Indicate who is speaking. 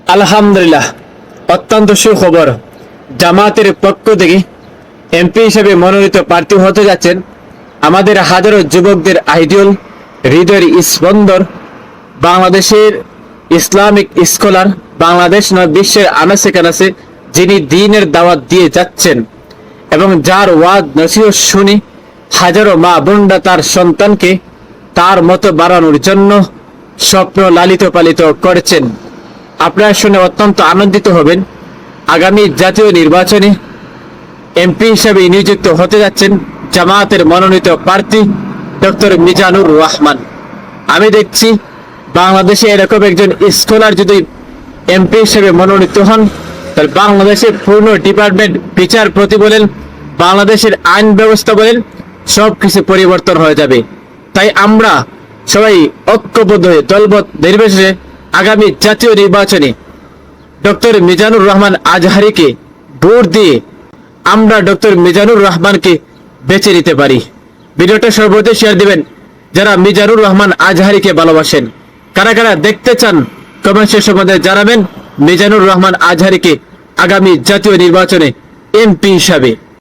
Speaker 1: আলহামদুলিল্লাহ, অত্যন্ত সুখবর। জামাতের পক্ষ থেকে এমপি হিসেবে মনোনীত প্রার্থী হতে যাচ্ছেন আমাদের হাজারো যুবকদের আইডিয়াল, হৃদয়ের স্পন্দন, বাংলাদেশের ইসলামিক স্কলার, বাংলাদেশ নয় বিশ্বের আনাচে কানাচে যিনি দ্বীনের দাওয়াত দিয়ে যাচ্ছেন এবং যার ওয়াজ নসিহত শুনি হাজারো মা বোনরা তার সন্তানকে তার মতো বাড়ানোর জন্য স্বপ্ন লালিত পালিত করেছেন। আপনারা শুনে অত্যন্ত আনন্দিত হবেন। আগামী জাতীয় নির্বাচনে এমপি হিসেবে নিযুক্ত হতে যাচ্ছেন জামায়াতের মনোনীত প্রার্থী ডক্টর মিজানুর রহমান। আমি দেখছি বাংলাদেশে এরকম একজন স্কলার যদি এমপি হিসেবে মনোনীত হন, তাহলে বাংলাদেশের পূর্ণ ডিপার্টমেন্ট, বিচার প্রতি বলেন, বাংলাদেশের আইন ব্যবস্থা বলেন, সবকিছু পরিবর্তন হয়ে যাবে। তাই আমরা সবাই ঐক্যবদ্ধ হয়ে দলবদ্ধ নির্বিশেষে আগামী জাতীয় নির্বাচনে ডক্টর মিজানুর রহমান আজহারীকে ভোট দিয়ে আমরা ডক্টর মিজানুর রহমানকে বেছে নিতে পারি। ভিডিওটা সর্বদা শেয়ার দিবেন যারা মিজানুর রহমান আজহারীকে ভালোবাসেন। কারা কারা দেখতে চান কমেন্ট সেকশনের মধ্যে জানাবেন মিজানুর রহমান আজহারীকে আগামী জাতীয় নির্বাচনে এমপি হিসাবে।